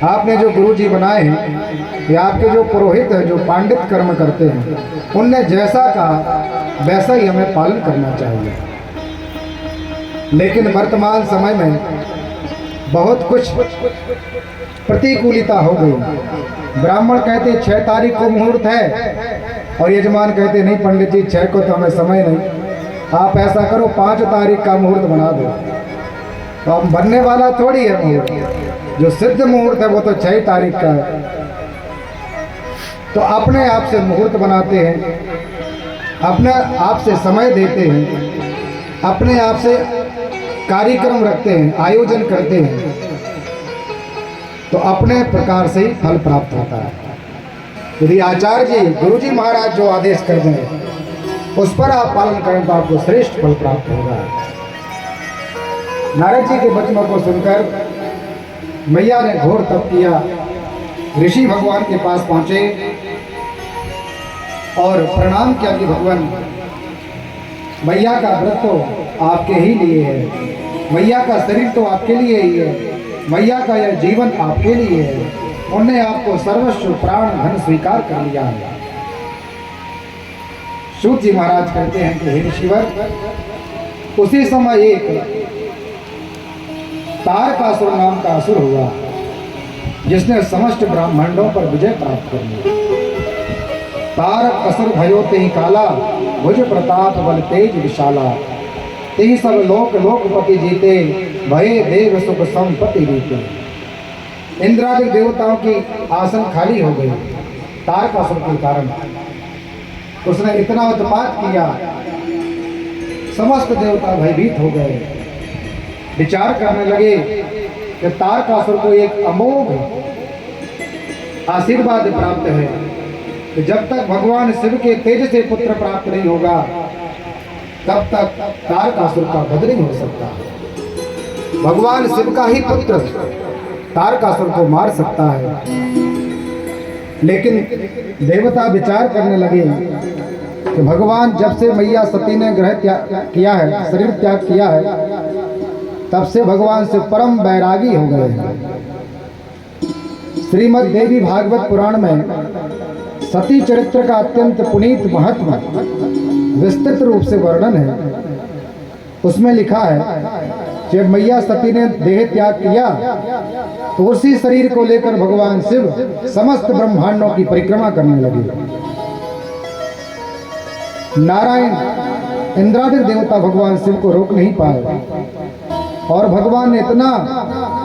आपने जो गुरु जी बनाए हैं या आपके जो पुरोहित हैं जो पांडित कर्म करते हैं, उनने जैसा कहा वैसा ही हमें पालन करना चाहिए। लेकिन वर्तमान समय में बहुत कुछ प्रतिकूलता हो गई। ब्राह्मण कहते 6 तारीख को मुहूर्त है और यजमान कहते नहीं पंडित जी 6 को तो हमें समय नहीं, आप ऐसा करो 5 तारीख का मुहूर्त बना दो। तो अब बनने वाला थोड़ी है मुहूर्त, जो सिद्ध मुहूर्त है वो तो 6 तारीख का है। तो अपने आप से मुहूर्त बनाते हैं, अपने आप से समय देते हैं, अपने आप से कार्यक्रम रखते हैं, आयोजन करते हैं, तो अपने प्रकार से ही फल प्राप्त होता है। यदि आचार्य जी गुरु जी महाराज जो आदेश कर दें उस पर आप पालन करें तो आपको श्रेष्ठ फल प्राप्त होगा। नारद जी के वचनों को सुनकर मैया ने घोर तप किया, ऋषि भगवान के पास पहुंचे और प्रणाम किया कि भगवान मैया का व्रत तो आपके ही लिए है, मैया का शरीर तो आपके लिए ही है, मैया का यह जीवन आपके लिए है। उन्होंने आपको सर्वस्व प्राण धन स्वीकार कर लिया है। सूत जी महाराज कहते हैं कि हे ऋषिवर, उसी समय एक तारकासुर नाम का असुर हुआ जिसने समस्त ब्रह्मांडों पर विजय प्राप्त कर ली। तारक असुर भयो तेहि काला, भुज प्रताप बल तेज विशाला, तेहि सब लोक लोकपति जीते, भये देव सुख संपत्ति रीते। इंद्रादि देवताओं की आसन खाली हो गई तारकासुर के कारण। उसने इतना उत्पात किया, समस्त देवता भयभीत हो गए। विचार करने लगे कि तारकासुर को एक अमोघ आशीर्वाद प्राप्त है कि जब तक भगवान शिव के तेज से पुत्र प्राप्त नहीं होगा तब तक तारकासुर का वध नहीं हो सकता। भगवान शिव का ही पुत्र तारकासुर को मार सकता है। लेकिन देवता विचार करने लगे कि भगवान जब से मैया सती ने ग्रह त्याग किया है, शरीर त्याग किया है, तब से भगवान से परम बैरागी हो गए हैं। श्रीमद् देवी भागवत पुराण में सती चरित्र का अत्यंत पुनीत महत्व विस्तृत रूप से वर्णन है। उसमें लिखा है जब मैया सती ने देह त्याग किया तो उसी शरीर को लेकर भगवान शिव समस्त ब्रह्मांडों की परिक्रमा करने लगे। नारायण इंद्रादि देवता भगवान शिव को रोक नहीं पाए और भगवान ने इतना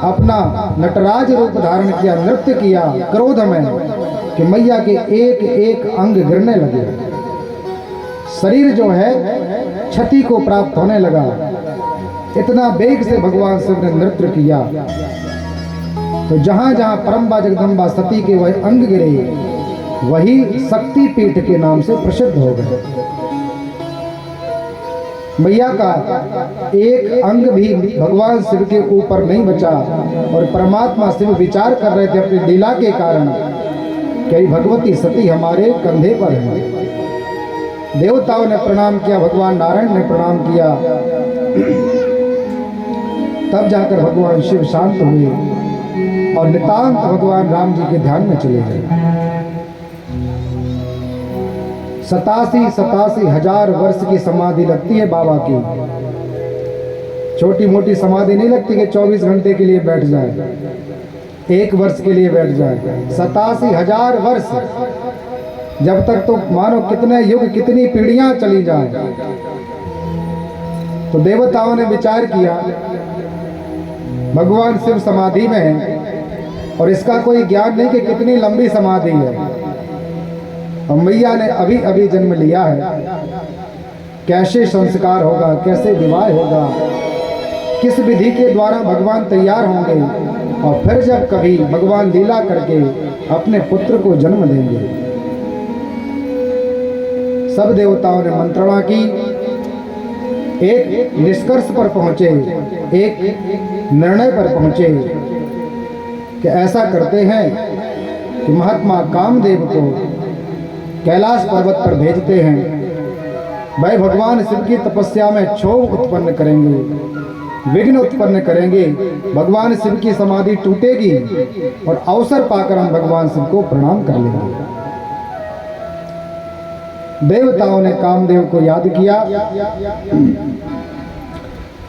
अपना नटराज रूप धारण किया, नृत्य किया क्रोध में कि मैया के एक एक अंग गिरने लगे। शरीर जो है क्षति को प्राप्त होने लगा। इतना वेग से भगवान शिव ने नृत्य किया तो जहां जहां परम्बा जगदम्बा सती के वह अंग गिरे वही शक्ति पीठ के नाम से प्रसिद्ध हो गए। मैया का एक अंग भी भगवान शिव के ऊपर नहीं बचा और परमात्मा शिव विचार कर रहे थे अपनी लीला के कारण कि भगवती सती हमारे कंधे पर है। देवताओं ने प्रणाम किया, भगवान नारायण ने प्रणाम किया, तब जाकर भगवान शिव शांत हुए और नितांत भगवान राम जी के ध्यान में चले गए। 87 हजार वर्ष की समाधि लगती है बाबा की। छोटी मोटी समाधि नहीं लगती कि 24 घंटे के लिए बैठ जाए, 1 वर्ष के लिए बैठ जाए। 87 हजार वर्ष, जब तक तो मानो कितने युग कितनी पीढ़ियां चली जाए। तो देवताओं ने विचार किया भगवान शिव समाधि में है और इसका कोई ज्ञान नहीं कि कितनी लंबी समाधि है और मैया ने अभी अभी जन्म लिया है, कैसे संस्कार होगा, कैसे विवाह होगा, किस विधि के द्वारा भगवान तैयार होंगे और फिर जब कभी भगवान लीला करके अपने पुत्र को जन्म देंगे। सब देवताओं ने मंत्रणा की, एक निष्कर्ष पर पहुंचे, एक निर्णय पर पहुंचे कि ऐसा करते हैं कि महात्मा कामदेव को कैलाश पर्वत पर भेजते हैं। वह भगवान शिव की तपस्या में क्षोभ उत्पन्न करेंगे विघ्न उत्पन्न करेंगे, भगवान शिव की समाधि टूटेगी और अवसर पाकर हम भगवान शिव को प्रणाम कर लेंगे। देवताओं ने कामदेव को याद किया।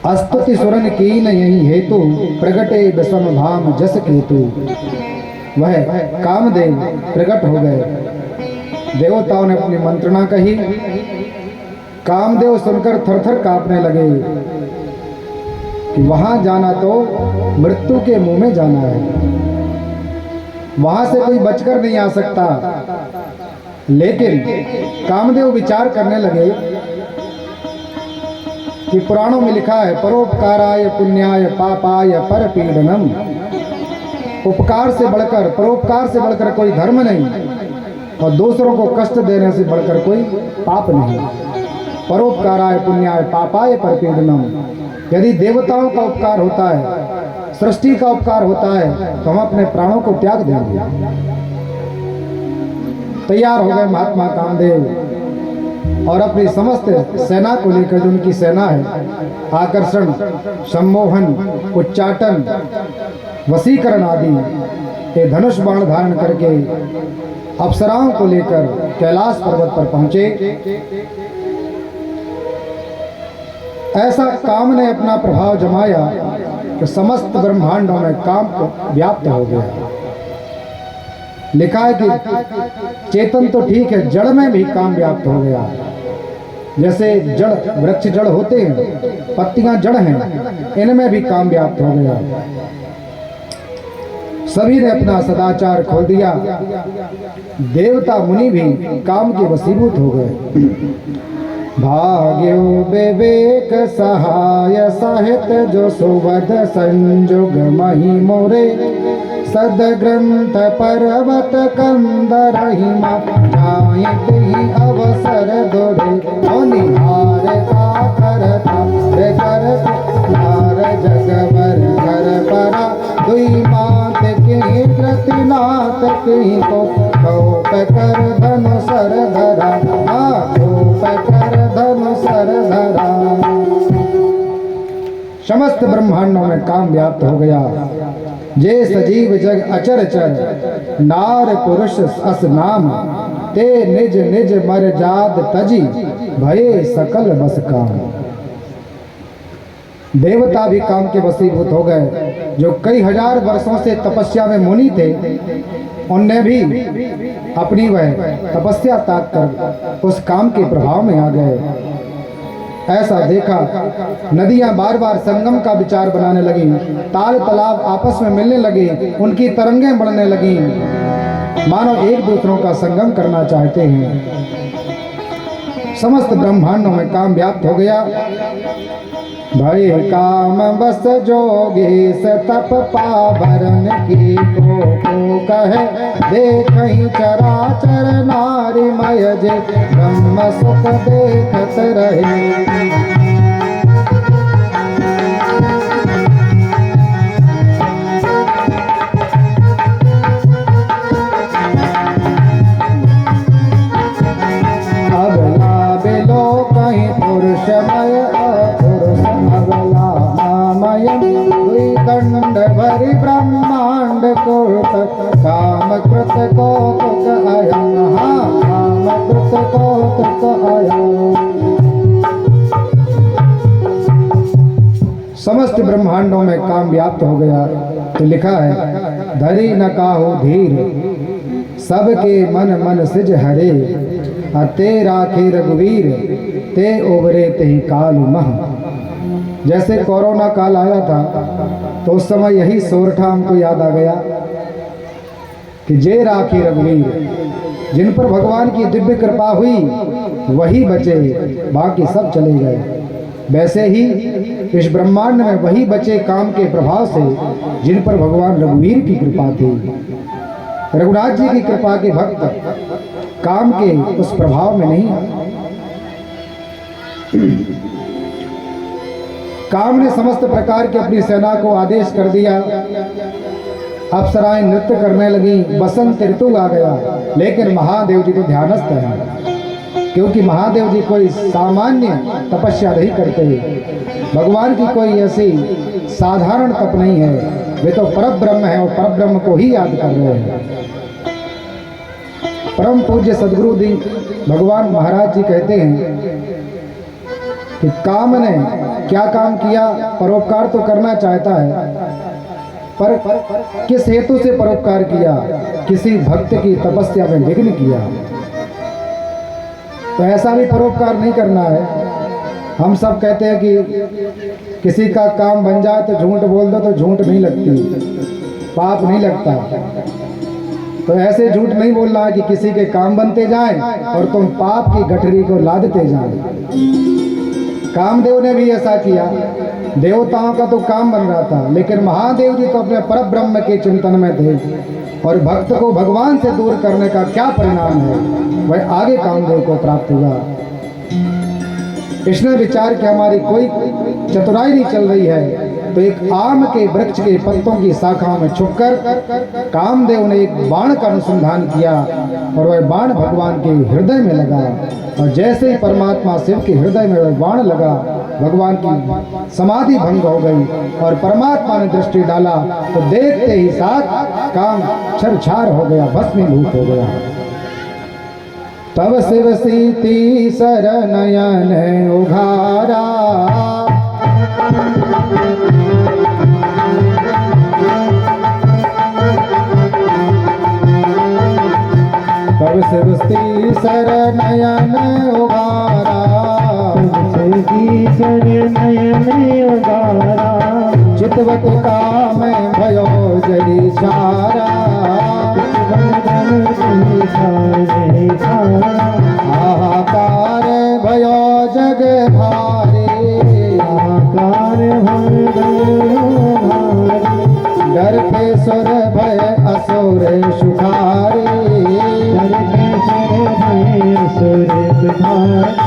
अस्तुति सुरन कीन यही हेतु, प्रगटे विषम भाम जस केतु। वह कामदेव प्रकट हो गए। देवताओं ने अपनी मंत्रणा कही। कामदेव सुनकर थरथर कांपने लगे कि वहां जाना तो मृत्यु के मुंह में जाना है, वहां से कोई बचकर नहीं आ सकता। लेकिन कामदेव विचार करने लगे कि पुराणों में लिखा है, परोपकाराय पुण्याय पापाय परपीडनम। उपकार से बढ़कर, परोपकार से बढ़कर कोई धर्म नहीं और दूसरों को कष्ट देने से बढ़कर कोई पाप नहीं। परोपकाराय पुण्याय पापाय परपीडनम। यदि देवताओं का उपकार होता है, सृष्टि का उपकार होता है, तो हम अपने प्राणों को त्याग देंगे। तैयार हो गए महात्मा कामदेव और अपनी समस्त सेना को लेकर, जो उनकी सेना है, आकर्षण, सम्मोहन, उच्चाटन, वशीकरण आदि ये धनुष बाण धारण करके अप्सराओं को लेकर कैलाश पर्वत पर पहुंचे। ऐसा काम ने अपना प्रभाव जमाया कि समस्त ब्रह्मांडों में काम व्याप्त हो गया। लिखा है कि चेतन तो ठीक है, जड़ में भी काम व्याप्त हो गया। जैसे जड़, वृक्ष जड़ होते हैं, पत्तियां जड़ हैं, इनमें भी काम व्याप्त हो गया। सभी ने अपना सदाचार खोल दिया। देवता मुनि भी काम के वशीभूत हो गए। भाग्यो विवेक सहाय साहित, जो सुवध संजुग मही मोरे। सदग्रंथ पर्वत कंदर हिमा, जाहि अवसर दोरे। निहार का करता कर नार जगवर कर परा। दुई मात के कृतनाथ की को कोप कर धनु सर धरा। कोप कर धनु सर धरा। समस्त ब्रह्मांडों में काम व्याप्त हो गया। जे सजीव जग अचर चर, नार पुरुष अस नाम। ते निज निज मर जाद तजी, भये सकल बस काम। देवता भी काम के वशीभूत हो गए। जो कई हजार वर्षों से तपस्या में मुनि थे, उनने भी अपनी वह तपस्या त्याग कर उस काम के प्रभाव में आ गए। ऐसा देखा, नदियां बार बार संगम का विचार बनाने लगी, ताल तालाब आपस में मिलने लगे, उनकी तरंगें बढ़ने लगी, मानो एक दूसरों का संगम करना चाहते हैं। समस्त ब्रह्मांडों में काम व्याप्त हो गया। भय काम बस जोगेश तप पावरन की को कहे। देखहि चराचर नारी मय, जे ब्रह्म सुख देखत रहे। अगला बिलो कहीं पुरुषमय, अपुरुष अगला नामय। दुई दंड भरि ब्रह्मांड को, काम कृत कौतुक अयं। काम कृत कौतुक अयं। समस्त ब्रह्मांडों में काम व्याप्त हो गया। तो लिखा है, धरी न काहू धीर, सबके मन मन सिज हरे। ते राखे रघुवीर, ते ओवरे तेहि काल मह। जैसे कोरोना काल आया था, तो उस समय यही सोरठा हमको याद आ गया कि जे राखे रघुवीर, जिन पर भगवान की दिव्य कृपा हुई वही बचे, बाकी सब चले गए। वैसे ही इस ब्रह्मांड में वही बचे काम के प्रभाव से, जिन पर भगवान रघुवीर की कृपा थी। रघुनाथ जी की कृपा के भक्त काम के उस प्रभाव में नहीं। काम ने समस्त प्रकार की अपनी सेना को आदेश कर दिया। अप्सराएं नृत्य करने लगी, बसंत ऋतु आ गया। लेकिन महादेव जी तो ध्यानस्थ हैं, क्योंकि महादेव जी कोई सामान्य तपस्या नहीं करते। भगवान की कोई ऐसी साधारण तप नहीं है, वे तो परम ब्रह्म है और परम ब्रह्म को ही याद कर रहे हैं। परम पूज्य सदगुरु दी भगवान महाराज जी कहते हैं कि काम ने क्या काम किया, परोपकार तो करना चाहता है, पर किस हेतु से परोपकार किया? किसी भक्त की तपस्या में विघ्न किया। तो ऐसा भी परोपकार नहीं करना है। हम सब कहते हैं कि किसी का काम बन जाए तो झूठ बोल दो, तो झूठ नहीं लगती, पाप नहीं लगता। तो ऐसे झूठ नहीं बोलना है कि किसी के काम बनते जाएं और तुम पाप की गठरी को लादते जाएं। कामदेव ने भी ऐसा किया, देवताओं का तो काम बन रहा था, लेकिन महादेव जी तो अपने परम ब्रह्म के चिंतन में थे और भक्त को भगवान से दूर करने का क्या परिणाम है, वह आगे कामदेव को प्राप्त हुआ। इसने विचार कि हमारी कोई चतुराई नहीं चल रही है, तो एक आम के वृक्ष के पत्तों की शाखाओं में छुपकर कामदेव ने एक बाण का अनुसंधान किया और वह बाण भगवान के हृदय में लगा। और जैसे ही परमात्मा शिव के हृदय में वह बाण लगा, भगवान की समाधि भंग हो गई और परमात्मा ने दृष्टि डाला तो देखते ही साथ काम छरछार हो गया, भस्मीभूत हो गया। तब शिव सीती सर नयन उघारा, तब शिव सीती सर नयन उघारा, सर नयन उघारा, चितवत काम भयो जरी छारा, हाहाकार भयो जग भारे, हाहाकार डर पे सुर भय असुर सुखारे, डर पे सुर भय असुर सुखारे।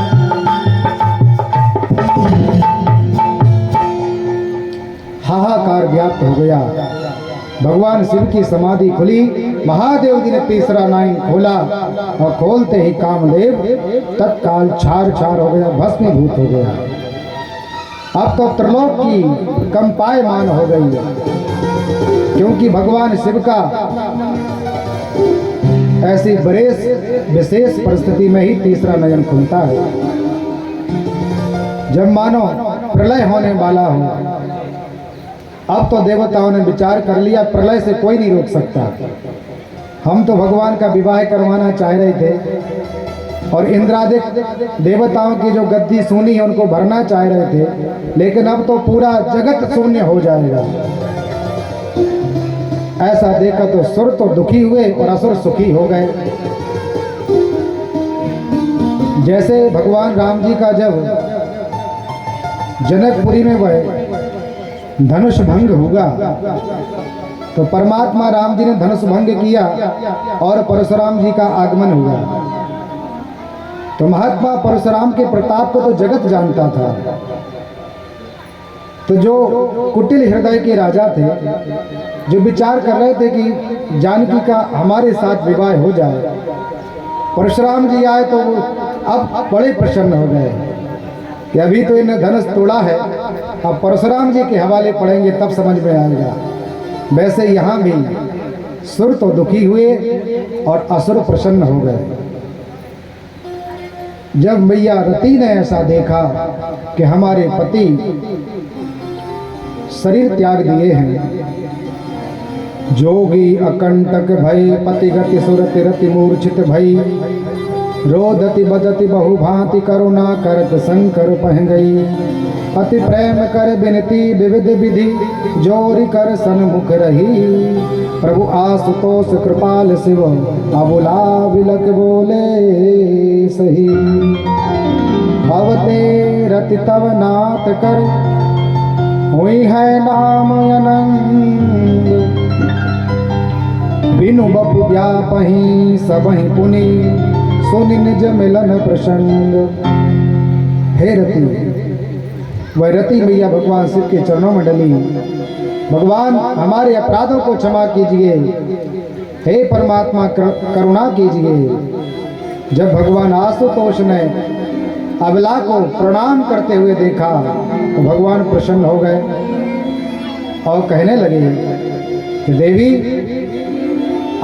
हाहाकार व्याप्त हो गया। भगवान शिव की समाधि खुली। महादेव जी ने तीसरा नाइन खोला और खोलते ही कामदेव तत्काल छार छार हो गया, भस्मीभूत हो गया। अब तो त्रिलोक की कंपायमान हो गई है, क्योंकि भगवान शिव का ऐसी विशेष परिस्थिति में ही तीसरा नयन खुलता है, जब मानो प्रलय होने वाला हो। अब तो देवताओं ने विचार कर लिया, प्रलय से कोई नहीं रोक सकता। हम तो भगवान का विवाह करवाना चाह रहे थे और इंद्रादिक देवताओं की जो गद्दी सूनी है उनको भरना चाह रहे थे, लेकिन अब तो पूरा जगत शून्य हो जाएगा। ऐसा देखा तो सुर तो दुखी हुए और असुर सुखी हो गए। जैसे भगवान राम जी का जब जनकपुरी में वह धनुष भंग हुआ तो परमात्मा राम जी ने धनुष भंग किया और परशुराम जी का आगमन हुआ। तो महात्मा परशुराम के प्रताप को तो जगत जानता था। तो जो कुटिल हृदय के राजा थे, जो विचार कर रहे थे कि जानकी का हमारे साथ विवाह हो जाए, परशुराम जी आए तो अब बड़े प्रसन्न हो गए कि अभी तो इन्हें धनुष तोड़ा है, अब परशुराम जी के हवाले पड़ेंगे तब समझ में आएगा। वैसे यहाँ भी सुर तो दुखी हुए और असुर प्रसन्न हो गए। जब मैया रति ने ऐसा देखा कि हमारे पति शरीर त्याग दिए हैं, जोगी अकंटक भय पतिगति सुरति रति मूर्छित भई, रोदति बदति बहुभांति करुणा करत शंकर पह गई, अति प्रेम कर बिनती विविध विधि जोरी कर सन्मुख रही, प्रभु आशुतोष कृपाल शिव अबुला बिलक बोले सही, भवते रति तव नाथ कर हुई है नाम अनंग, बिनु बपु व्यापहि सबहि पुनि सुनि निज मिलन प्रसंग। हे रति, वह रति मैया भगवान शिव के चरणों में डली। भगवान हमारे अपराधों को क्षमा कीजिए, हे परमात्मा करुणा कीजिए। जब भगवान आशुतोष ने अबला को प्रणाम करते हुए देखा तो भगवान प्रसन्न हो गए और कहने लगे कि देवी,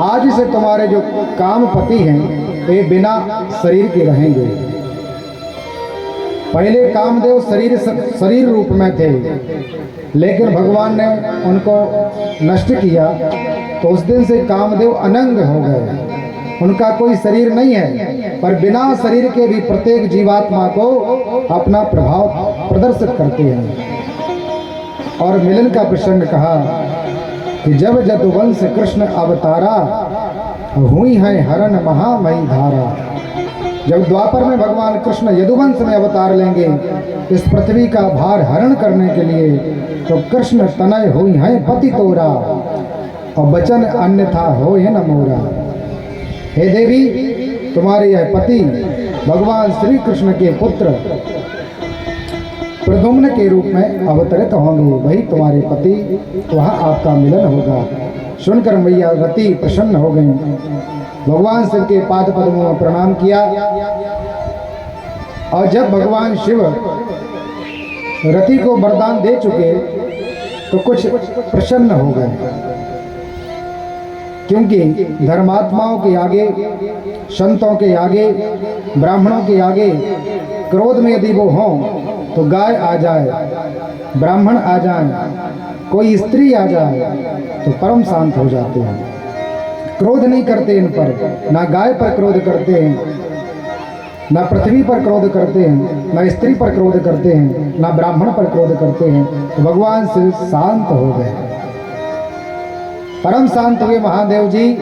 आज से तुम्हारे जो काम पति हैं वे बिना शरीर के रहेंगे। पहले कामदेव शरीर रूप में थे, लेकिन भगवान ने उनको नष्ट किया तो उस दिन से कामदेव अनंग हो गए। उनका कोई शरीर नहीं है, पर बिना शरीर के भी प्रत्येक जीवात्मा को अपना प्रभाव प्रदर्शित करते हैं। और मिलन का प्रसंग कहा कि जब यदुवंश कृष्ण अवतारा, हुई है हरण महामयी धारा। जब द्वापर में भगवान कृष्ण यदुवंश में अवतार लेंगे इस पृथ्वी का भार हरण करने के लिए, तो कृष्ण तनय हुई है पति तोरा, और वचन अन्यथा हो न मोरा। हे देवी, तुम्हारे यह पति भगवान श्री कृष्ण के पुत्र प्रद्युम्न के रूप में अवतरित होंगे, वही तुम्हारे पति, वहाँ आपका मिलन होगा। सुनकर मैया रति प्रसन्न हो गई, भगवान शिव के पाद पद्मों में प्रणाम किया। और जब भगवान शिव रति को वरदान दे चुके तो कुछ प्रसन्न हो गए, क्योंकि धर्मात्माओं के आगे, संतों के आगे, ब्राह्मणों के आगे क्रोध में यदि वो हों तो गाय आ जाए, ब्राह्मण आ जाए, कोई स्त्री आ जाए तो परम शांत हो जाते हैं। क्रोध नहीं करते इन पर, ना गाय पर क्रोध करते हैं, ना पृथ्वी पर क्रोध करते हैं, ना स्त्री पर क्रोध करते हैं, ना ब्राह्मण पर क्रोध करते हैं। तो भगवान शिव शांत हो गए, परम शांत हुए महादेव जी।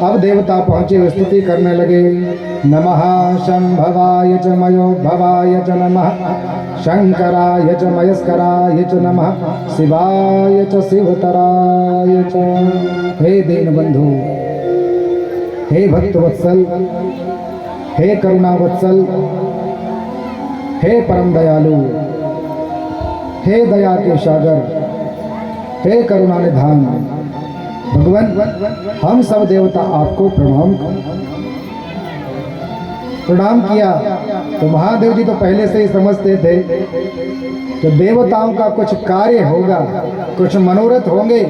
अब देवता पहुंचे, स्तुति करने लगे। नमः शंभवाय च मयो भवाय च नमः शंकराय च मयस्कराय च नमः शिवाय च शिवतराय च। हे दीन बंधु, हे भक्त वत्सल, हे करुणा वत्सल, हे परम दयालु, हे दया के सागर, हे करुणा निधान भगवान, हम सब देवता आपको प्रणाम किया। तो महादेव जी तो पहले से ही समझते थे कि देवताओं का कुछ कार्य होगा, कुछ मनोरथ होंगे,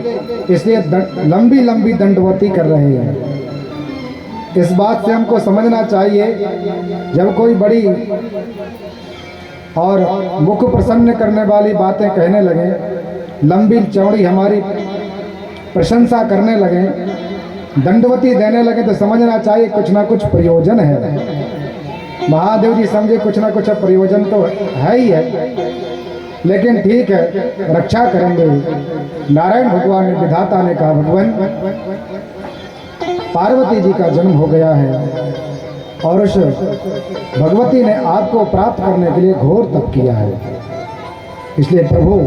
इसलिए लंबी लंबी दंडवती कर रहे हैं। इस बात से हमको समझना चाहिए, जब कोई बड़ी और मुख प्रसन्न करने वाली बातें कहने लगे, लंबी चौड़ी हमारी प्रशंसा करने लगे, दंडवती देने लगे, तो समझना चाहिए कुछ ना कुछ प्रयोजन है। महादेव जी समझे कुछ ना कुछ प्रयोजन तो है ही है, लेकिन ठीक है, रक्षा करेंगे। नारायण भगवान ने, विधाता ने कहा, भगवान पार्वती जी का जन्म हो गया है और उस भगवती ने आपको प्राप्त करने के लिए घोर तप किया है, इसलिए प्रभु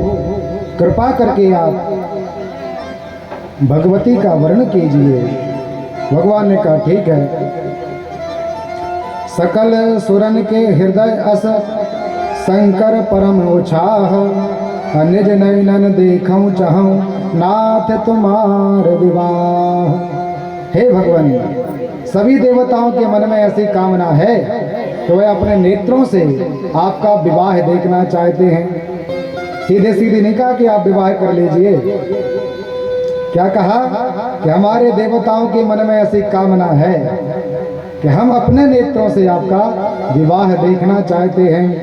कृपा करके आप भगवती का वर्ण कीजिए। भगवान ने कहा ठीक है। सकल सुरन के हृदय अस शंकर परम उछाह, निज नयनन देखऊं चाहूं नाथ तुम्हार विवाह। हे भगवान, सभी देवताओं के मन में ऐसी कामना है तो वे अपने नेत्रों से आपका विवाह देखना चाहते हैं। सीधे सीधे नहीं कहा कि आप विवाह कर लीजिए, क्या कहा कि हमारे देवताओं के मन में ऐसी कामना है कि हम अपने नेत्रों से आपका विवाह देखना चाहते हैं।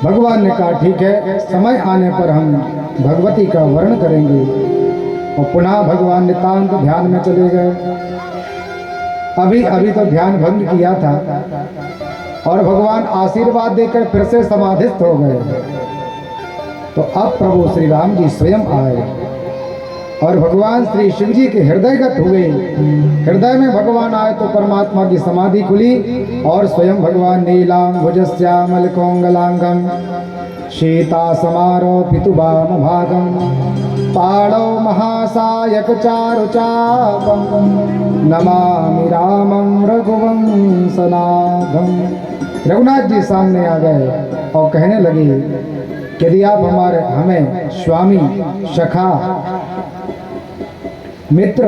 भगवान ने कहा ठीक है, समय आने पर हम भगवती का वर्ण करेंगे। और पुनः भगवान नितांत ध्यान में चले गए। अभी अभी तो ध्यान भंग किया था और भगवान आशीर्वाद देकर फिर से समाधिस्थ हो गए। तो अब प्रभु श्री राम जी स्वयं आए और भगवान श्री शिव जी के हृदयगत हुए। हृदय में भगवान आए तो परमात्मा की समाधि खुली और स्वयं भगवान नीलांबुजश्यामल कोंगलांगम सीता समारोपितु वाम भागम पाणौ महासायक चारुचापम नमामि रामं रघुवंशनाथम। रघुनाथ जी सामने आ गए और कहने लगे, यदि आप हमें स्वामी, सखा, मित्र,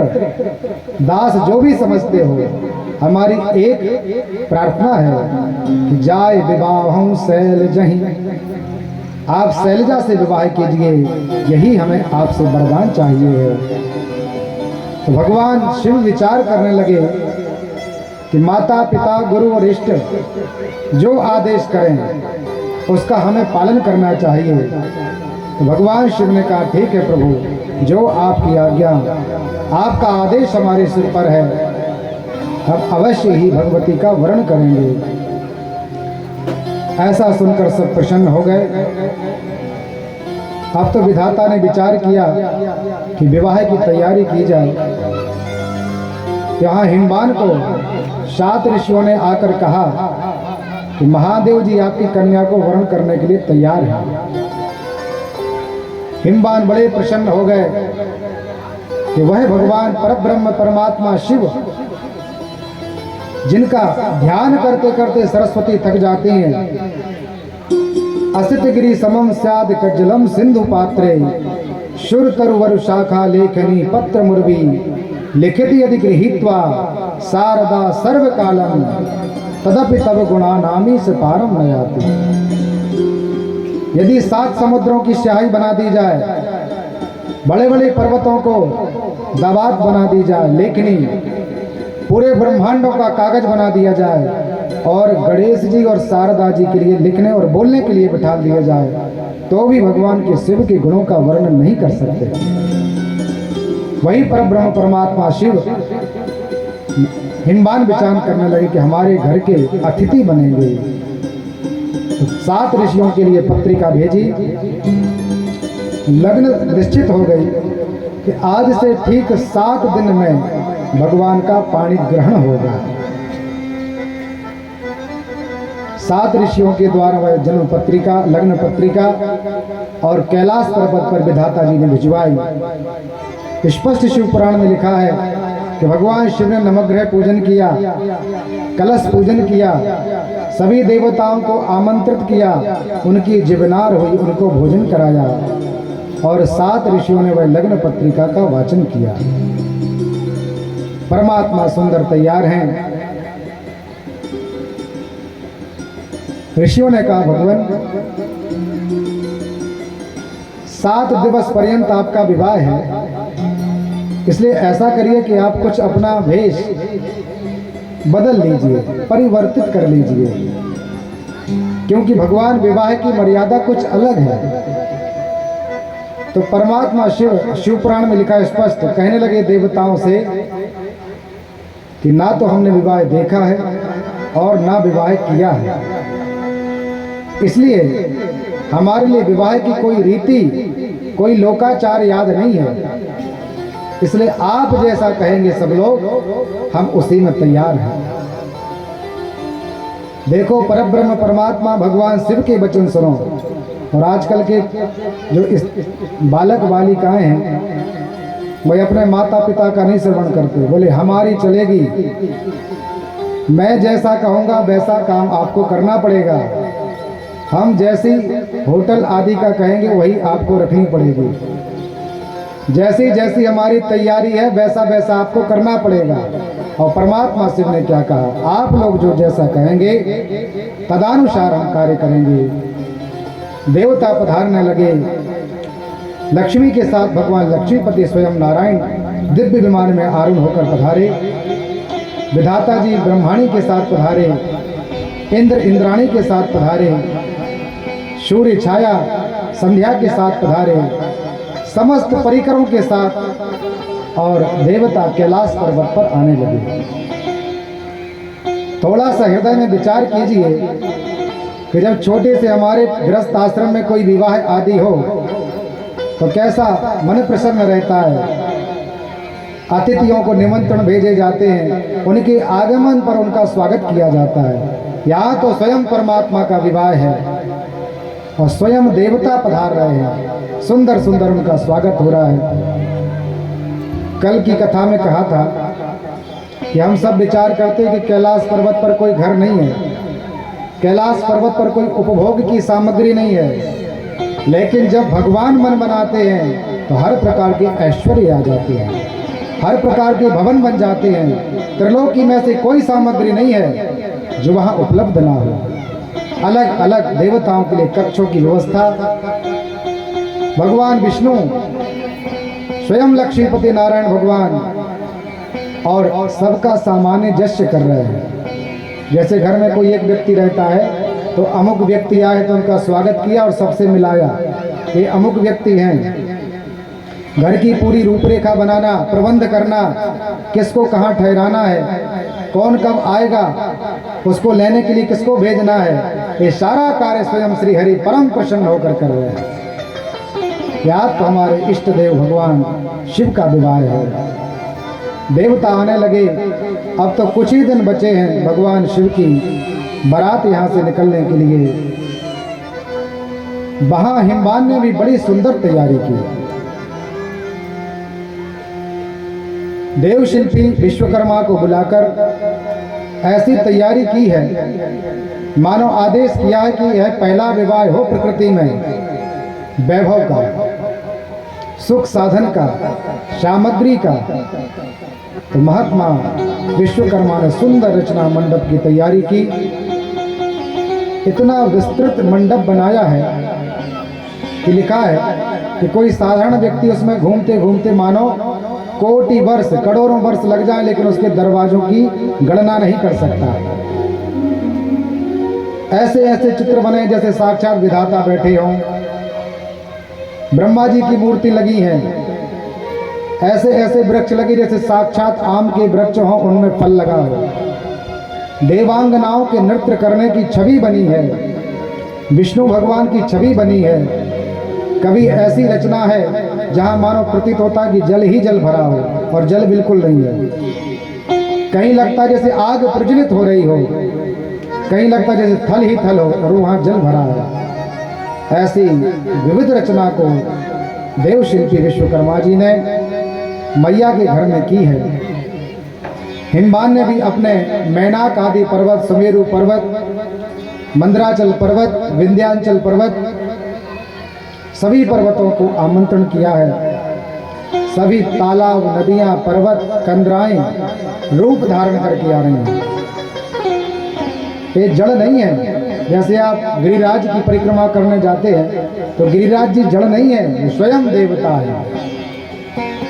दास जो भी समझते हो हमारी एक प्रार्थना है कि जाय विवाहों शैल जहीं, आप शैलजा से विवाह कीजिए, यही हमें आपसे वरदान चाहिए है। तो भगवान शिव विचार करने लगे कि माता पिता गुरु और इष्ट जो आदेश करें उसका हमें पालन करना चाहिए। तो भगवान शिव ने कहा ठीक है प्रभु, जो आपकी आज्ञा, आपका आदेश हमारे सिर पर है, हम अवश्य ही भगवती का वर्ण करेंगे। ऐसा सुनकर सब प्रसन्न हो गए। अब तो विधाता ने विचार किया कि विवाह की तैयारी की जाए। यहाँ हिमवान को 7 ऋषियों ने आकर कहा कि महादेव जी आपकी कन्या को वरण करने के लिए तैयार हैं। हिमवान बड़े प्रसन्न हो गए कि वह भगवान परब्रह्म परमात्मा शिव, जिनका ध्यान करते करते सरस्वती थक जाती हैं, असित गिरि समम स्याद कज्जलम सिंधु पात्रे शुर तरुवर शाखा लेखनी पत्र मुर्वी लिखित यदि गृहीत्वा शारदा सर्व कालम तदपि तब गुणा नामी से पारम न आती। यदि 7 समुद्रों की स्याही बना दी जाए, बड़े बड़े पर्वतों को दावात बना दी जाए, लेखनी पूरे ब्रह्मांडों का कागज बना दिया जाए और गणेश जी और शारदा जी के लिए लिखने और बोलने के लिए बिठा दिया जाए, तो भी भगवान के शिव के गुणों का वर्णन नहीं कर सकते। वही परब्रह्म परमात्मा शिव हिमवान विचार करने लगे कि हमारे घर के अतिथि बनेंगे। तो 7 ऋषियों के लिए पत्रिका भेजी। लग्न निश्चित हो गई कि आज से ठीक 7 दिन में भगवान का पाणी ग्रहण होगा। 7 ऋषियों के द्वारा वह जन्म पत्रिका, लग्न पत्रिका और कैलाश पर्वत पर विधाता जी ने भिजवाई। स्पष्ट शिव पुराण में लिखा है कि भगवान शिव ने नवग्रह पूजन किया, कलश पूजन किया, सभी देवताओं को आमंत्रित किया, उनकी जीवनार हुई, उनको भोजन कराया और 7 ऋषियों ने वह लग्न पत्रिका का वाचन किया। परमात्मा सुंदर तैयार हैं। ऋषियों ने कहा भगवान 7 दिवस पर्यंत आपका विवाह है, इसलिए ऐसा करिए कि आप कुछ अपना वेश बदल लीजिए, परिवर्तित कर लीजिए, क्योंकि भगवान विवाह की मर्यादा कुछ अलग है। तो परमात्मा शिव पुराण में लिखा स्पष्ट कहने लगे देवताओं से कि ना तो हमने विवाह देखा है और ना विवाह किया है, इसलिए हमारे लिए विवाह की कोई रीति, कोई लोकाचार याद नहीं है। इसलिए आप जैसा कहेंगे सब लोग, हम उसी में तैयार हैं। देखो परब्रह्म परमात्मा भगवान शिव के वचन सुनो। और आजकल के जो इस बालक बालिकाएं हैं, वह अपने माता पिता का नहीं श्रवण करते, बोले हमारी चलेगी, मैं जैसा कहूँगा वैसा काम आपको करना पड़ेगा, हम जैसी होटल आदि का कहेंगे वही आपको रखनी पड़ेगी, जैसी जैसी हमारी तैयारी है वैसा वैसा आपको करना पड़ेगा। और परमात्मा शिव ने क्या कहा, आप लोग जो जैसा कहेंगे तदानुसार हम कार्य करेंगे। देवता पधारने लगे। लक्ष्मी के साथ भगवान लक्ष्मीपति स्वयं नारायण दिव्य विमान में आरूढ़ होकर पधारे। विधाता जी ब्रह्माणी के साथ पधारे, इंद्र इंद्राणी के साथ पधारे, सूर्य छाया संध्या के साथ पधारे, समस्त परिकरों के साथ, और देवता कैलाश पर्वत पर आने लगे। थोड़ा सा हृदय में विचार कीजिए कि जब छोटे से हमारे गृहस्थ आश्रम में कोई विवाह आदि हो तो कैसा मन प्रसन्न रहता है। अतिथियों को निमंत्रण भेजे जाते हैं, उनके आगमन पर उनका स्वागत किया जाता है। यहाँ तो स्वयं परमात्मा का विवाह है और स्वयं देवता पधार रहे हैं, सुंदर सुंदर उनका स्वागत हो रहा है। कल की कथा में कहा था कि हम सब विचार करते हैं कि कैलाश पर्वत पर कोई घर नहीं है, कैलाश पर्वत पर कोई उपभोग की सामग्री नहीं है, लेकिन जब भगवान मन बनाते हैं तो हर प्रकार के ऐश्वर्य आ जाते हैं। हर प्रकार के भवन बन जाते हैं। त्रिलोकी में से कोई सामग्री नहीं है जो वहाँ उपलब्ध ना हो। अलग अलग देवताओं के लिए कक्षों की व्यवस्था। भगवान विष्णु स्वयं लक्ष्मीपति नारायण भगवान और सबका सामान्य जश्य कर रहे हैं। जैसे घर में कोई एक व्यक्ति रहता है तो अमुक व्यक्ति आए तो उनका स्वागत किया और सबसे मिलाया, ये अमुक व्यक्ति हैं। घर की पूरी रूपरेखा बनाना, प्रबंध करना, किसको कहाँ ठहराना है, कौन कब आएगा, उसको लेने के लिए किसको भेजना है, ये सारा कार्य स्वयं श्री हरि परम प्रसन्न होकर कर रहे हैं। याद तो हमारे इष्ट देव भगवान शिव का विवाह है। देवता आने लगे, अब तो कुछ ही दिन बचे हैं भगवान शिव की बारात यहाँ से निकलने के लिए। वहाँ हिमवान ने भी बड़ी सुंदर तैयारी की। देव शिल्पी विश्वकर्मा को बुलाकर ऐसी तैयारी की है मानो आदेश किया है कि यह पहला विवाह हो प्रकृति में, वैभव का, सुख साधन का, सामग्री का। तो महात्मा विश्वकर्मा ने सुंदर रचना मंडप की तैयारी की। इतना विस्तृत मंडप बनाया है कि लिखा है कि कोई साधारण व्यक्ति उसमें घूमते घूमते मानो कोटि वर्ष, करोड़ों वर्ष लग जाए, लेकिन उसके दरवाजों की गणना नहीं कर सकता। ऐसे ऐसे चित्र बने जैसे साक्षात विधाता बैठे हों। ब्रह्मा जी की मूर्ति लगी है। ऐसे ऐसे वृक्ष लगे जैसे साक्षात आम के वृक्ष हों, उनमें फल लगा हो। देवांगनाओं के नृत्य करने की छवि बनी है। विष्णु भगवान की छवि बनी है। कभी ऐसी रचना है जहां मानो प्रतीत होता है कि जल ही जल भरा हो, और जल बिल्कुल नहीं है। कहीं लगता है जैसे आग प्रज्वलित हो रही हो, कहीं लगता है जैसे थल ही थल हो और वहां जल भरा है। ऐसी विविध रचना को देव शिल्पी विश्वकर्मा जी ने मैया के घर में की है। हिमवान ने भी अपने मैनाक आदि पर्वत, सुमेरु पर्वत, मंदराचल पर्वत, विंध्यांचल पर्वत, सभी पर्वतों को आमंत्रण किया है। सभी तालाब, नदियां, पर्वत, कंदराएं रूप धारण करके आ रही हैं। ये जड़ नहीं है। जैसे आप गिरिराज की परिक्रमा करने जाते हैं तो गिरिराज जी जड़ नहीं है, स्वयं देवता है।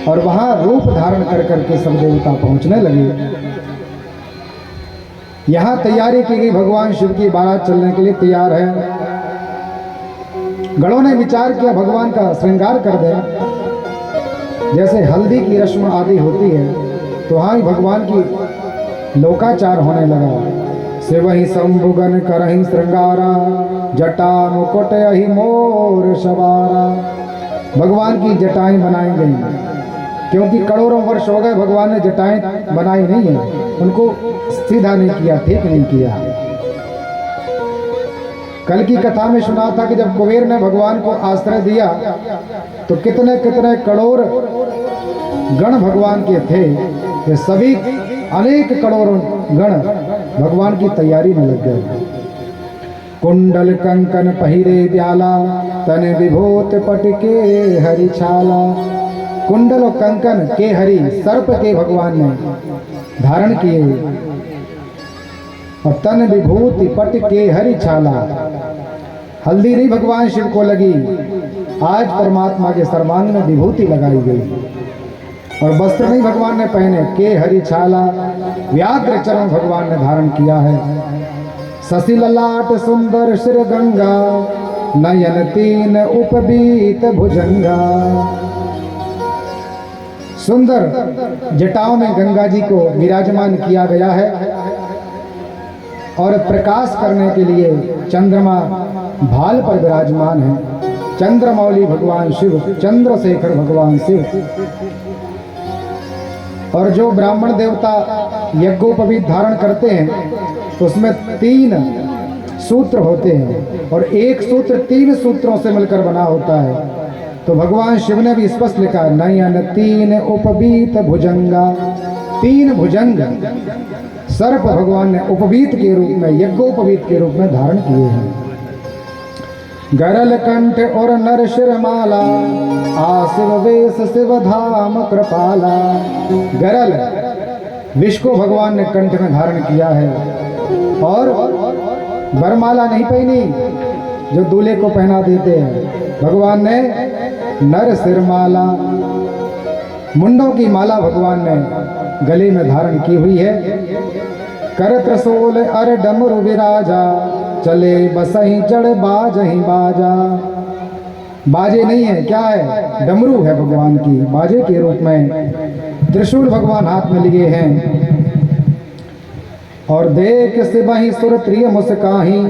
और वहां रूप धारण कर करके सब देवता पहुंचने लगे। यहां तैयारी की गई, भगवान शिव की बारात चलने के लिए तैयार है। गणों ने विचार किया भगवान का श्रृंगार कर दे। जैसे हल्दी की रस्म आदि होती है तो वहां ही भगवान की लोकाचार होने लगा। शिवहि शंभुगन करहि श्रृंगारा, जटा मुकुट यही मोर सवारा। भगवान की जटाएं बनाई गई, क्योंकि करोड़ों वर्ष हो गए भगवान ने जटाएं बनाई नहीं है, उनको सीधा नहीं किया, ठीक नहीं किया। कल की कथा में सुना था कि जब कुबेर ने भगवान को आश्रय दिया तो कितने कितने करोड़ गण भगवान के थे। ये सभी अनेक करोड़ों गण भगवान की तैयारी में लग गए। कुंडल कंकन पहिरे ब्याला, तन विभूत पट के हरि छाला। कुंडल और कंकन के हरि सर्प के भगवान ने धारण किए और तन विभूति पट के हरि छाला। हल्दी नहीं भगवान शिव को लगी, आज परमात्मा के सर्वांग में विभूति लगाई गई। और वस्त्र नहीं भगवान ने पहने, के हरि छाला व्याघ्र चरण भगवान ने धारण किया है। शशि ललाट सुंदर सिर गंगा, नयन तीन उपबीत भुजंगा। सुंदर जटाओं में गंगा जी को विराजमान किया गया है और प्रकाश करने के लिए चंद्रमा भाल पर विराजमान है। चंद्रमौली भगवान शिव, चंद्रशेखर भगवान शिव। और जो ब्राह्मण देवता यज्ञोपवीत धारण करते हैं उसमें 3 सूत्र होते हैं और एक सूत्र 3 सूत्रों से मिलकर बना होता है। तो भगवान शिव ने भी स्पष्ट लिखा है, नयन तीन उपबीत भुजंगा। 3 भुजंग सर्प भगवान ने उपबीत के रूप में, यज्ञोपवीत के रूप में धारण किए हैं। गरल कंठ और नर शिरमाला, आशिव वेश शिव धाम कृपाला। गरल विष को भगवान ने कंठ में धारण किया है और वरमाला नहीं पहनी जो दूल्हे को पहना देते हैं। भगवान ने नर सिरमाला, मुंडों की माला भगवान ने गले में धारण की हुई है। कर त्रिशूल अर डमरू विराजा, चले बसही चढ़ बाजही बाजा। बाजे नहीं है, क्या है? डमरू है भगवान की, बाजे के रूप में त्रिशूल भगवान हाथ में लिए हैं। और देख सिबहि सुर त्रिय मुस्काही,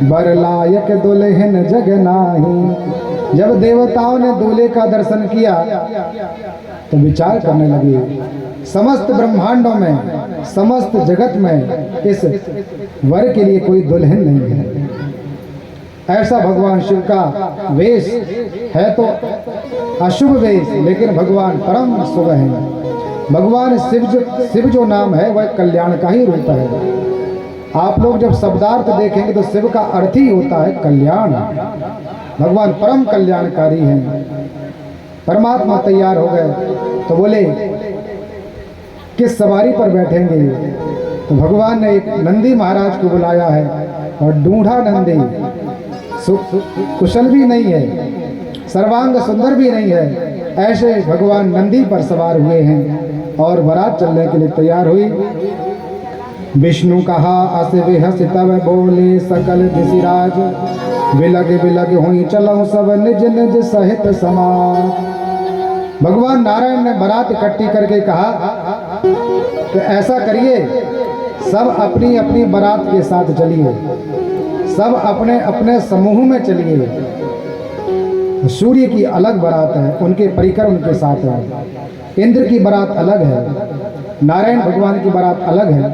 बर लायक दुल्हन जग नाही। जब देवताओं ने दूल्हे का दर्शन किया तो विचार करने लगे, समस्त ब्रह्मांडों में, समस्त जगत में इस वर के लिए कोई दुल्हन नहीं है। ऐसा भगवान शिव का वेश है तो अशुभ वेश, लेकिन भगवान परम शुभ है। भगवान शिव जो नाम है वह कल्याण का ही रूप है। आप लोग जब शब्दार्थ देखेंगे तो शिव का अर्थ ही होता है कल्याण। भगवान परम कल्याणकारी हैं। परमात्मा तैयार हो गए तो बोले किस सवारी पर बैठेंगे? तो भगवान ने एक नंदी महाराज को बुलाया है और ढूंढा नंदी, कुशल भी नहीं है, सर्वांग सुंदर भी नहीं है। ऐसे भगवान नंदी पर सवार हुए हैं और बारात चलने के लिए तैयार हुई। विष्णु कहा अस विहस तब बोले सकल ऋषिराज, बिलग बिलग हुई चलो सब निज निज सहित समाज। भगवान नारायण ने बारात इकट्ठी करके कहा कि ऐसा करिए, सब अपनी अपनी बारात के साथ चलिए, सब अपने अपने समूह में चलिए। सूर्य की अलग बारात है, उनके परिकर उनके साथ है। इंद्र की बारात अलग है, नारायण भगवान की बारात अलग है।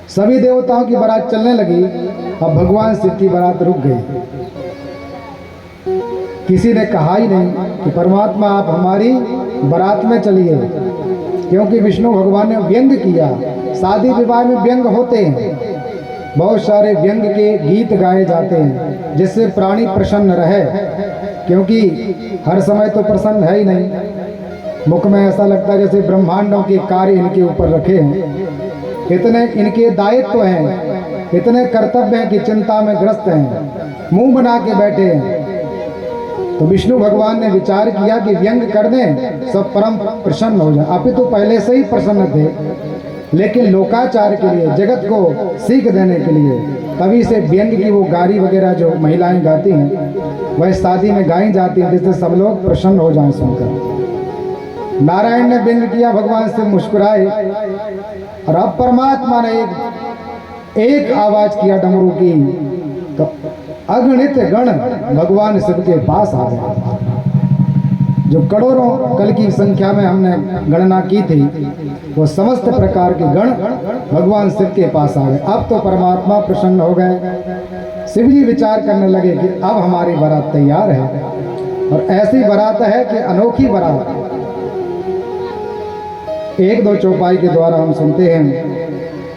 सभी देवताओं की बारात चलने लगी। अब भगवान शिव की बारात रुक गई। किसी ने कहा ही नहीं कि परमात्मा आप हमारी बारात में चलिए, क्योंकि विष्णु भगवान ने व्यंग किया। शादी विवाह में व्यंग होते हैं, बहुत सारे व्यंग के गीत गाए जाते हैं जिससे प्राणी प्रसन्न रहे, क्योंकि हर समय तो प्रसन्न है ही नहीं। मुख में ऐसा लगता है जैसे ब्रह्मांडों के कार्य इनके ऊपर रखे हैं, इतने इनके दायित्व हैं, इतने कर्तव्य हैं कि चिंता में ग्रस्त हैं, मुंह बना के बैठे हैं। तो विष्णु भगवान ने विचार किया कि व्यंग कर दें, सब परम प्रसन्न हो जाए। अभी तो पहले से ही प्रसन्न थे, लेकिन लोकाचार के लिए, जगत को सीख देने के लिए, तभी से व्यंग की वो गारी वगैरह जो महिलाएं गाती हैं वह शादी में गाई जाती हैं, जिससे सब लोग प्रसन्न हो जाएं सुनकर। नारायण ने व्यंग किया, भगवान से मुस्कुराए और अब परमात्मा ने एक आवाज किया डमरू की, तो अगणित गण भगवान शिव के पास आ गए। जो करोड़ों कल की संख्या में हमने गणना की थी, वो समस्त प्रकार के गण भगवान शिव के पास आ गए। अब तो परमात्मा प्रसन्न हो गए। शिव जी विचार करने लगे कि अब हमारी बारात तैयार है, और ऐसी बारात है कि अनोखी बारात। एक दो चौपाई के द्वारा हम सुनते हैं,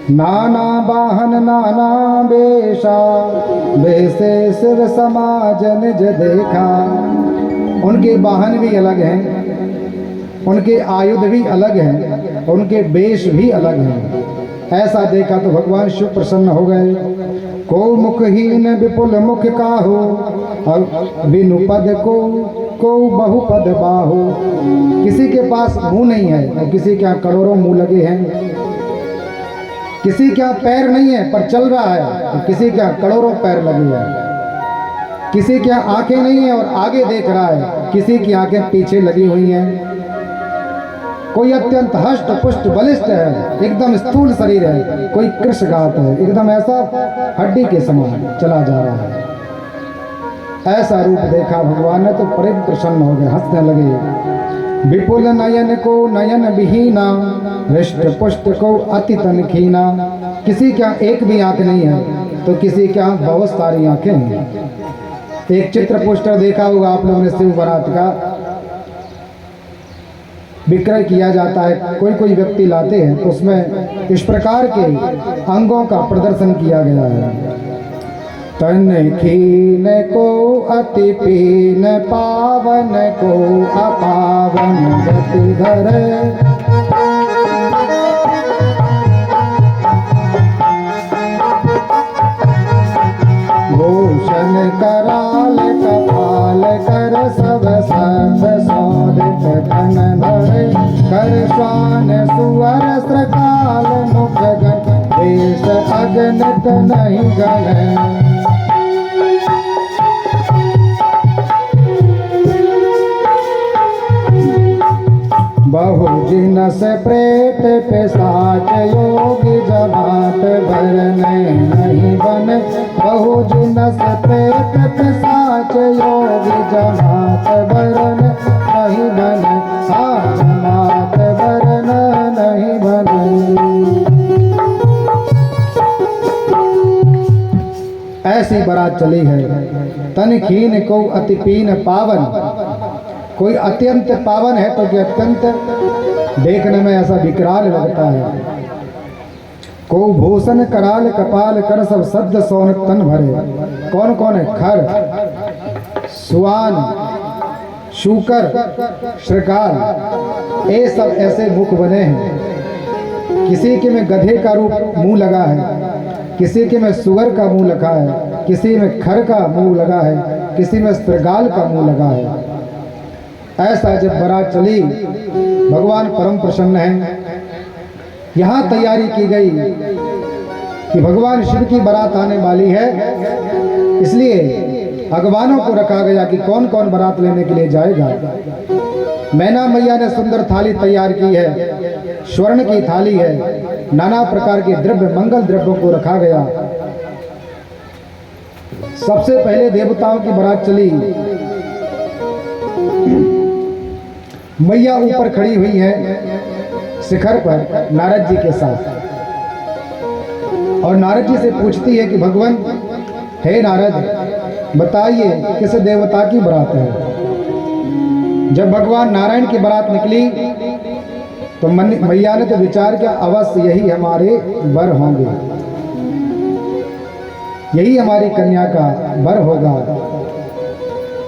नाना वाहन नाना बेशा, बेसे शिव समाज निज देखा। उनके वाहन भी अलग हैं, उनके आयुध भी अलग हैं, उनके वेश भी अलग हैं। ऐसा देखा तो भगवान शिव प्रसन्न हो गए। को मुखहीन विपुल मुख काहू, विनुपद को बहुपद बाहु। किसी के पास मुंह नहीं है और किसी के यहाँ करोड़ों मुंह लगे हैं। किसी के यहाँ पैर नहीं है पर चल रहा है, और किसी के यहाँ करोड़ों पैर लगे हैं। किसी के यहाँ आंखें नहीं है और आगे देख रहा है, किसी की आंखें पीछे लगी हुई हैं। कोई अत्यंत हष्ट पुष्ट बलिष्ठ है, एकदम स्थूल शरीर है, कोई कृशगात है, एकदम ऐसा हड्डी के समान चला जा रहा है। ऐसा रूप देखा भगवान ने तो बड़े प्रसन्न हो गए, हंसने लगे। विपुल नयन को नयन विहीना, हृष्ट पुष्ट को अति तन खीना। किसी के यहाँ एक भी आंख नहीं है तो किसी के यहाँ बहुत सारी आंखें हैं। एक चित्र पोस्टर देखा होगा आप लोगों ने, शिव बारात का विक्रय किया जाता है। कोई कोई व्यक्ति लाते हैं तो उसमें इस प्रकार के अंगों का प्रदर्शन किया गया है। तन खीन को अति पीन, पावन को अपावन गति धरे। भूषण कराल कपाल कर, सब सर्व सौदित धन धरे। कर श्वान सुअर श्रकाल, मुख गण वेश अगणित नहीं गण। बहु जिनस प्रेत पिशाच, योगी जमात भरने नहीं बने। बहु जिनस प्रेत पिशाच, योगी जमात भरने नहीं बने। हाँ, जमात भरने नहीं बने। ऐसी बारात चली है। तन खीन को अति पीन पावन, कोई अत्यंत पावन है तो कि अत्यंत देखने में ऐसा विकराल लगता है। को भूषण कराल कपाल कर, सब सद्द सोन तन भरे। कौन कौन है? खर, सुआन, शूकर, श्रृगाल, ये सब ऐसे मुख बने हैं। किसी के में गधे का रूप मुंह लगा है, किसी के में सुअर का मुंह लगा है, किसी में खर का मुंह लगा है, किसी में श्रृगाल का मुंह लगा है। ऐसा जब बारात चली, भगवान परम प्रसन्न हैं। यहाँ तैयारी की गई कि भगवान शिव की बारात आने वाली है, इसलिए अगवानों को रखा गया कि कौन कौन बारात लेने के लिए जाएगा। मैना मैया ने सुंदर थाली तैयार की है, स्वर्ण की थाली है, नाना प्रकार के द्रव्य मंगल द्रव्यों को रखा गया। सबसे पहले देवताओं की बारात चली। मैया ऊपर खड़ी हुई है शिखर पर नारद जी के साथ, और नारद जी से पूछती है कि भगवान, हे नारद, बताइए किस देवता की बारात है। जब भगवान नारायण की बारात निकली तो मैया ने तो विचार किया, अवश्य यही हमारे वर होंगे, यही हमारी कन्या का वर होगा।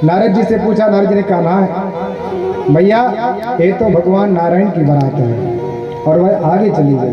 नारद जी से पूछा, नारद जी ने कहा, ना भैया, ये तो भगवान नारायण की बारात है, और वह आगे चली गई।